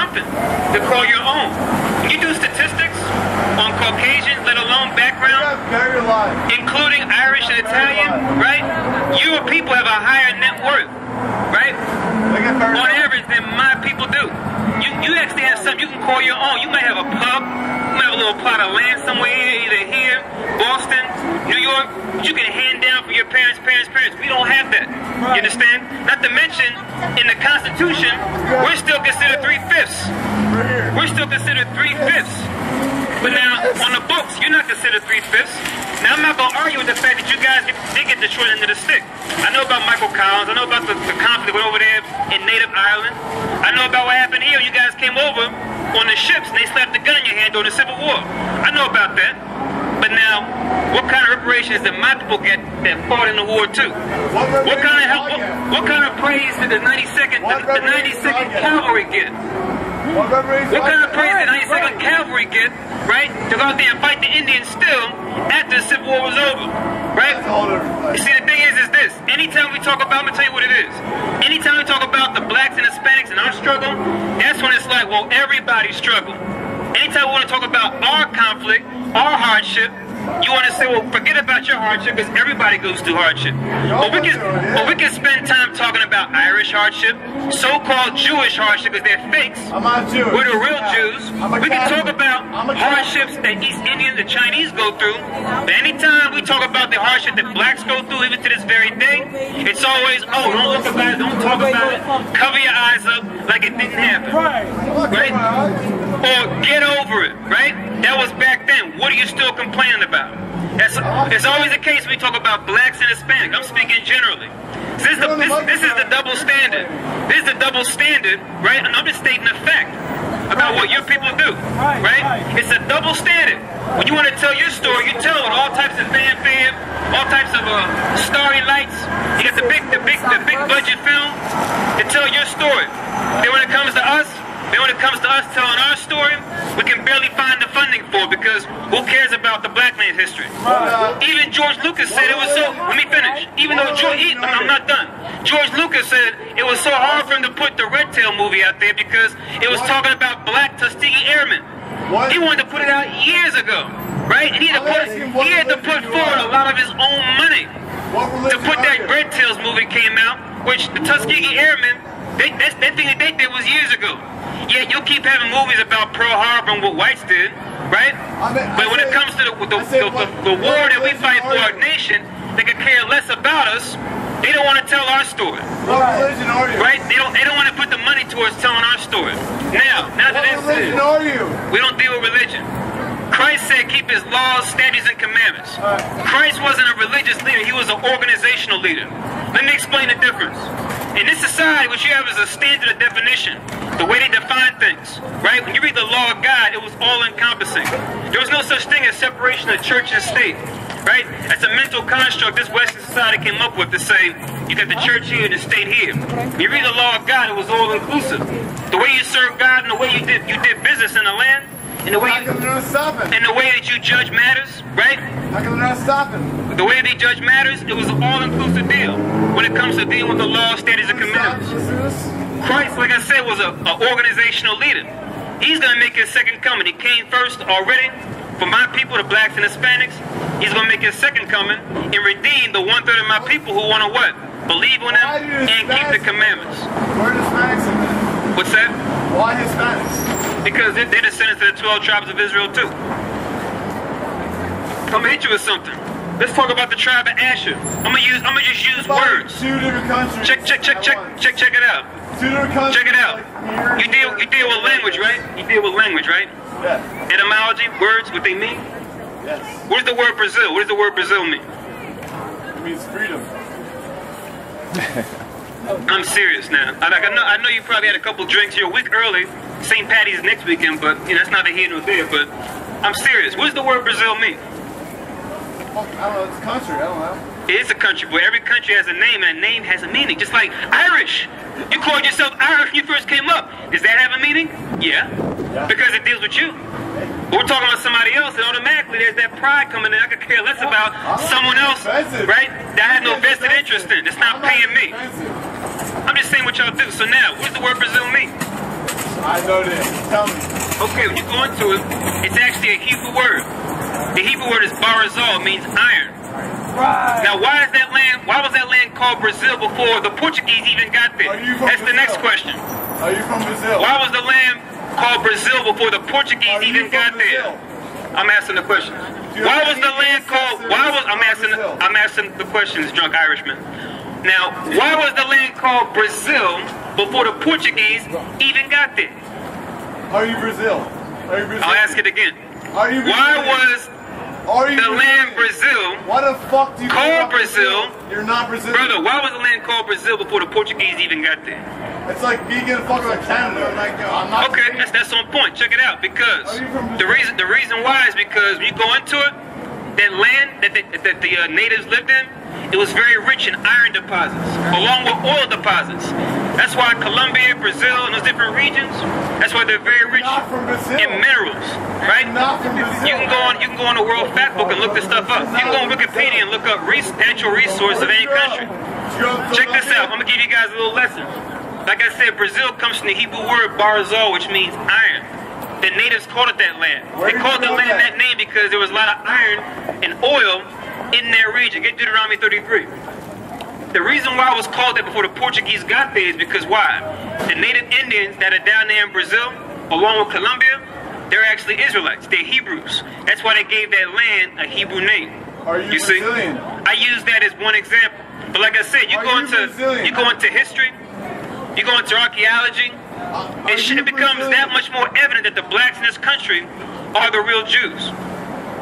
something to call your own. When you do statistics on Caucasians, let alone background, including Irish and Italian, right? Your people have a higher net worth, right? On average than my people do. You actually have something you can call your own. You might have a pub, you might have a little plot of land somewhere, either here, Boston, New York, you can hand down from your parents. We don't have that. You understand? Not to mention, in the Constitution, we're still considered 3/5. We're still considered 3/5. But now, on the books, you're not considered 3/5. Now, I'm not going to argue with the fact that you guys did get the short end of the stick. I know about Michael Collins. I know about the conflict that went over there in Native Ireland. I know about what happened here. You guys came over on the ships and they slapped the gun in your hand during the Civil War. I know about that. But now, what kind of reparations did my people get that fought in the war too? What kind of help? What kind of praise did the 92nd Cavalry get? What kind of praise did the 92nd Cavalry get, right, to go out there and fight the Indians still after the Civil War was over, right? You see, the thing is this. Anytime we talk about, I'm going to tell you what it is. Anytime we talk about the blacks and Hispanics and our struggle, that's when it's like, well, everybody struggled. Anytime we want to talk about our conflict, our hardship, you want to say, well, forget about your hardship because everybody goes through hardship. But we can spend time talking about Irish hardship, so-called Jewish hardship because they're fakes. I'm not Jewish. We're the real Jews. We can talk about hardships that East Indians and Chinese go through. But anytime we talk about the hardship that blacks go through, even to this very day, it's always, oh, don't look about it, don't talk about it, cover your eyes up like it didn't happen. Right? Or get over it, right? That was back then. What are you still complaining about? It's always the case when we talk about blacks and Hispanic. I'm speaking generally. This is the double standard. This is the double standard, right? And I'm just stating a fact about what your people do, right? It's a double standard. When you want to tell your story, you tell it with all types of fanfare, all types of starry lights. You got the big budget film to tell your story. Then when it comes to us telling our story, we can barely find the funding for it because who cares about the black man's history? Even George Lucas said it was so, let me finish. Even though I'm not done. George Lucas said it was so hard for him to put the Red Tail movie out there because it was talking about black Tuskegee Airmen. He wanted to put it out years ago, right? And he had to put forward a lot of his own money to put that Red Tails movie came out, which the Tuskegee Airmen, that thing that they did was years ago. Yeah, you'll keep having movies about Pearl Harbor and what whites did, right? But when it comes to the war that we fight for our nation, they could care less about us. They don't want to tell our story. What religion are you? Right? They don't want to put the money towards telling our story. Now to this, what religion are you? We don't deal with religion. Christ said keep his laws, statutes, and commandments. Christ wasn't a religious leader, he was an organizational leader. Let me explain the difference. In this society, what you have is a standard of definition, the way they define things, right? When you read the law of God, it was all-encompassing. There was no such thing as separation of church and state, right? That's a mental construct this Western society came up with to say, you got the church here and the state here. When you read the law of God, it was all-inclusive. The way you serve God and the way you did business in the land, and the way that you judge matters, right? How come they're not stopping? The way they judge matters, it was an all-inclusive deal when it comes to dealing with the law, statutes, and commandments. Christ, like I said, was an organizational leader. He's going to make his second coming. He came first already for my people, the blacks and Hispanics. He's going to make his second coming and redeem the 1/3 of my people who want to what? Believe on him and keep the commandments. Where are Hispanics in there? What's that? Why Hispanics? Because they're descendants of the 12 tribes of Israel too. I'm gonna hit you with something. Let's talk about the tribe of Asher. I'm gonna just use words. Two different countries. Check it out. Two different countries. Check it out. You deal with language, right? You deal with language, right? Yes. Etymology, words, what they mean. Yes. What does the word Brazil? What does the word Brazil mean? It means freedom. I'm serious now. I know you probably had a couple drinks. You're a week early. St. Patty's next weekend, but you know that's neither here nor there. But I'm serious. What does the word Brazil mean? I don't know. It's a country. I don't know. It is a country, but every country has a name, and a name has a meaning. Just like Irish. You called yourself Irish when you first came up. Does that have a meaning? Yeah. Because it deals with you. But we're talking about somebody else, and automatically there's that pride coming in. I could care less about someone else, right? That I have no vested interest in. That's not paying me. I'm just saying what y'all do. So now, what does the word Brazil mean? I know this. Tell me. Okay, when you go into it, it's actually a Hebrew word. The Hebrew word is barazal, means iron. Right. Now, why was that land called Brazil before the Portuguese even got there? That's the next question. Are you from Brazil? Why was the land called Brazil before the Portuguese even got there? I'm asking the questions. Why was the land called? I'm asking the questions, drunk Irishman. Now, why was the land called Brazil before the Portuguese even got there? Are you Brazil? Are you Brazil? I'll ask it again. Are you Brazil? Why was the land Brazil Why the fuck do you called Brazil? You're not Brazilian. Brother, why was the land called Brazil before the Portuguese even got there? It's like vegan fucking like Canada. Like, I'm not Okay, that's on point. Check it out. Because the reason why is because when you go into it, that land that the natives lived in, it was very rich in iron deposits, along with oil deposits. That's why Colombia, Brazil, and those different regions, that's why they're very rich in minerals, right? You can go on the World Factbook and look this stuff up. You can go on Wikipedia and look up natural resources of any country. Check this out. I'm gonna give you guys a little lesson. Like I said, Brazil comes from the Hebrew word barazal, which means iron. The natives called it that land. They called the land that name because there was a lot of iron and oil in their region. Get Deuteronomy 33. The reason why it was called that before the Portuguese got there is because why? The native Indians that are down there in Brazil, along with Colombia, they're actually Israelites. They're Hebrews. That's why they gave that land a Hebrew name. Are you see? Brazilian? I use that as one example. But like I said, you go into history, you go into archaeology, it becomes that much more evident that the blacks in this country are the real Jews.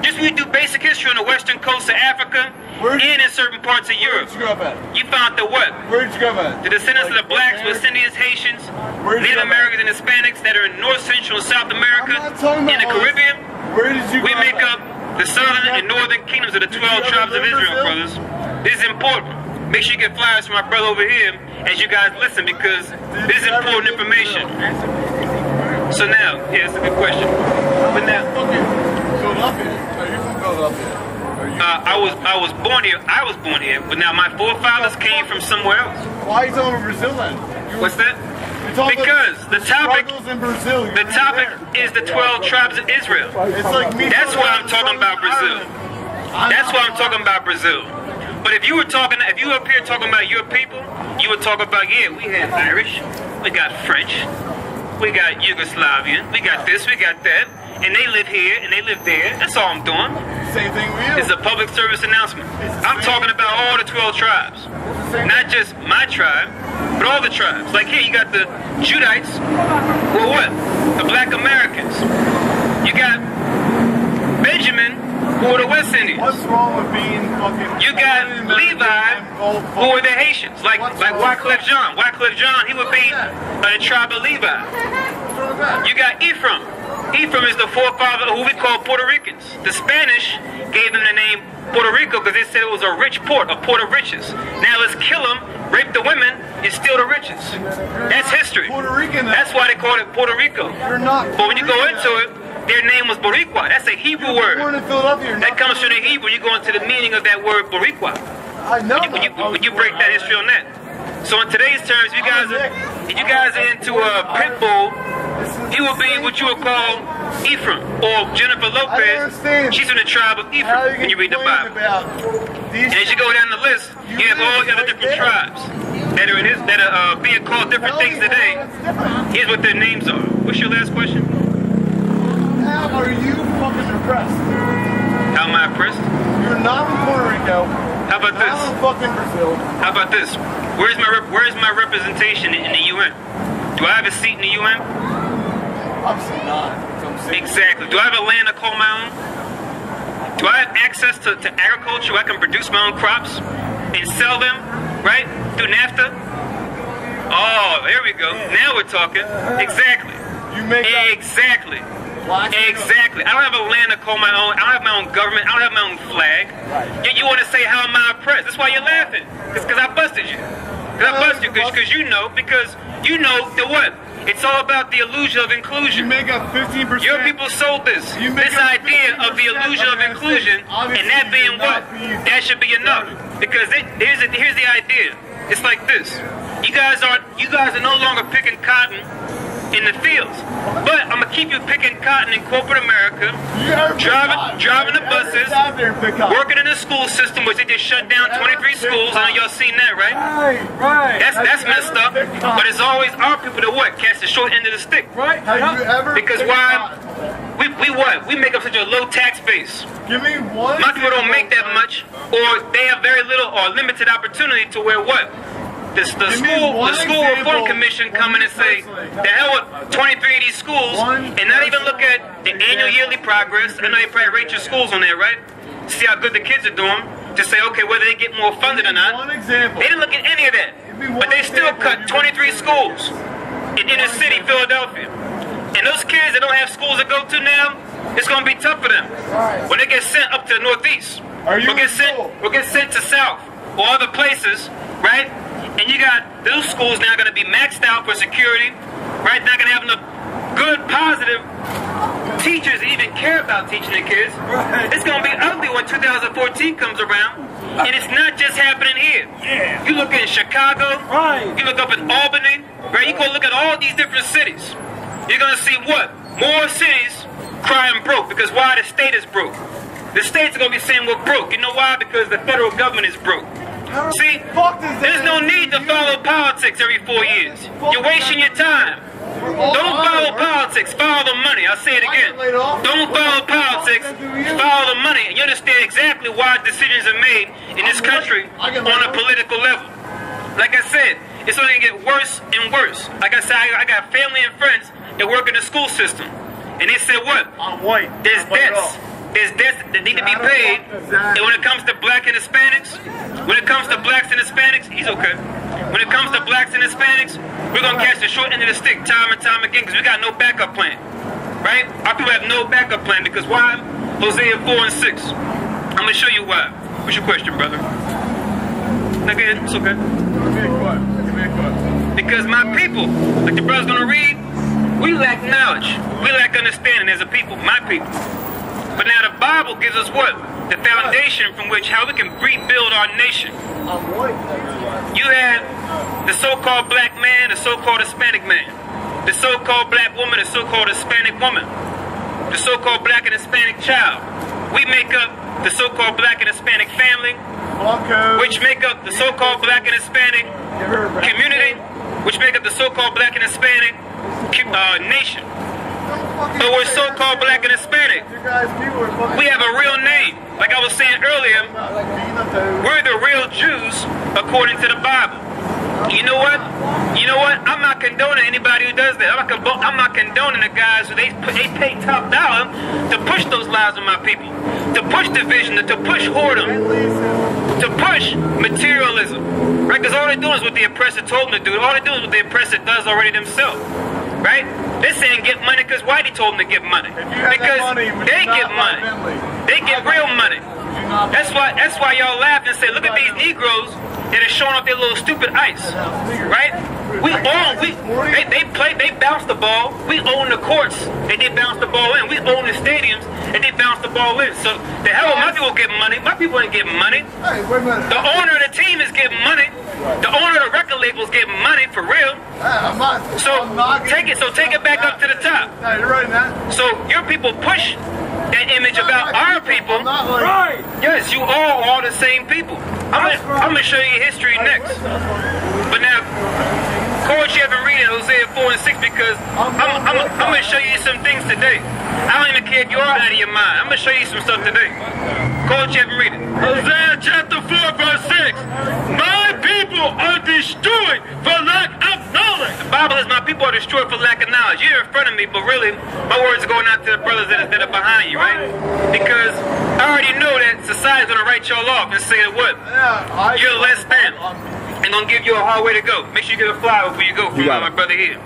Just when you do basic history on the western coast of Africa and in certain parts of Europe, you found the what? Where'd you go at? The descendants of the blacks, West Indians, Haitians, Native Americans, and Hispanics that are in North, Central, and South America, in the Caribbean. Where did you go? We make up the southern and northern kingdoms of the 12 tribes of Israel, brothers. This is important. Make sure you get flyers from my brother over here as you guys listen, because this is important information. So now, yeah, that's a good question. But now, Philadelphia. Are you from Philadelphia? I was born here. I was born here, but now my forefathers came from somewhere else. Why are you talking about Brazil then? What's that? Because the topic is the 12 tribes of Israel. It's like me. That's why I'm talking about Brazil. That's why I'm talking about Brazil. But if you up here talking about your people, you would talk about, yeah, we have Irish, we got French, we got Yugoslavian, we got this, we got that, and they live here and they live there. That's all I'm doing. Same thing with you. It's a public service announcement. I'm talking about all the 12 tribes. Not just my tribe, but all the tribes. Like here, you got the Judites, or what? The Black Americans. You got Benjamin, who are the West Indians. What's wrong with being fucking... You got Levi, who are the Haitians, like Wycliffe Jean. Wycliffe Jean, he would be a tribe of Levi. You got Ephraim. Ephraim is the forefather of who we call Puerto Ricans. The Spanish gave them the name Puerto Rico because they said it was a rich port, a port of riches. Now let's kill them, rape the women, and steal the riches. That's history. That's why they called it Puerto Rico. But when you go into it, their name was Boricua. That's a Hebrew word. That comes from the Hebrew. You go into the meaning of that word Boricua. I know. When you break that history on that. So in today's terms, if you guys are into a pit bull, he will be what you would call Ephraim, or Jennifer Lopez. She's in the tribe of Ephraim when you read the Bible. And as you go down the list, you have all the other different tribes that are being called different things today. Here's what their names are. What's your last question? How are you fucking impressed? How am I impressed? You're not in Puerto Rico. How about this? I'm in fucking Brazil. How about this? Where's my representation in the UN? Do I have a seat in the UN? Obviously not. Exactly. Do I have a land to call my own? Do I have access to agriculture where I can produce my own crops and sell them, right? Through NAFTA? Oh, there we go. Now we're talking. Exactly. Exactly. Exactly. I don't have a land to call my own. I don't have my own government. I don't have my own flag. Yet you want to say, how am I oppressed? That's why you're laughing. It's because I busted you. Because you know the what? It's all about the illusion of inclusion. You make up 15%. Your people sold this idea of the illusion of inclusion, and that being what? That should be enough. Because here's the idea. It's like this. You guys are no longer picking cotton in the fields. But I'm going to keep you picking cotton in corporate America, driving the buses, working in the school system, which they just shut down 23 schools. I know y'all seen that, right? Right. That's messed up. But it's always our people that what? Catch the short end of the stick. Right. Have you ever? Because why? We what? We make up such a low tax base. Give me one. My people don't make that much, or they have very little or limited opportunity to where what? The school reform commission come in and say, the hell with 23 of these schools, and not even look at the annual yearly progress. I know they probably rate your schools on there, right? See how good the kids are doing. To say, okay, whether they get more funded or not. They didn't look at any of that. But they still cut 23 schools in inner city Philadelphia. And those kids that don't have schools to go to now, it's going to be tough for them. When they get sent up to the Northeast, we'll get sent to South or other places, right? And you got those schools now going to be maxed out for security, right? Not going to have enough good, positive teachers even care about teaching the kids. It's going to be ugly when 2014 comes around. And it's not just happening here. You look in Chicago, you look up in Albany, right? You go look at all these different cities. You're going to see what? More cities crying broke. Because why? The state is broke. The states are going to be saying we're broke. You know why? Because the federal government is broke. See, there's no need to follow politics every 4 years. You're wasting your time. Don't follow politics, follow the money. I'll say it again. Don't follow politics, follow the money. And you understand exactly why decisions are made in this country on a political level. Like I said, it's only going to get worse and worse. Like I said, I got family and friends that work in the school system. And they said what? There's debts. There's debts that need to be paid. And when it comes to black and Hispanics, when it comes to blacks and Hispanics, he's okay. When it comes to blacks and Hispanics, we're going to catch the short end of the stick time and time again because we got no backup plan. Right? Our people have no backup plan because why? Hosea 4 and 6. I'm going to show you why. What's your question, brother? No, go ahead. It's okay. Because my people, like the brother's going to read, we lack knowledge. We lack understanding as a people, my people. But now the Bible gives us what? The foundation from which how we can rebuild our nation. You have the so-called black man, the so-called Hispanic man, the so-called black woman, the so-called Hispanic woman, the so-called black and Hispanic child. We make up the so-called black and Hispanic family, which make up the so-called black and Hispanic community, which make up the so-called black and Hispanic nation. But we're so-called black and Hispanic. We have a real name. Like I was saying earlier, we're the real Jews according to the Bible. You know what? You know what? I'm not condoning anybody who does that. I'm not condoning the guys who they pay top dollar to push those lies on my people, to push division, to push whoredom, to push materialism. Right? Because all they're doing is what the oppressor told them to do. All they're doing is what the oppressor does already themselves. Right? They're saying get money because Whitey told them to get money. Because they get money. They get real money. That's why y'all laugh and say, look at these Negroes that are showing off their little stupid ice. Right? They bounce the ball. We own the courts and they bounce the ball in. We own the stadiums and they bounce the ball in. So the hell with my people getting money. My people ain't getting money. The owner of the team is getting money. The owner of the record label is getting money for real. So take it back up to the top. So your people push that image about our people. Right. Yes, you all are the same people. I'm gonna show you history next. But now, Coach, you haven't read it, Hosea 4 and 6, because I'm gonna show you some things today. I don't even care if you are out of your mind. I'm gonna show you some stuff today. Coach, you haven't read it. Hosea chapter 4 verse 6. My people are destroyed for lack of knowledge. The Bible is my people are destroyed for lack of knowledge. You're in front of me, but really, my words are going out to the brothers that are behind you, right? Because I already know that society's going to write y'all off and say what? You're less than. And going to give you a hard way to go. Make sure you get a flyer before you go from my brother here.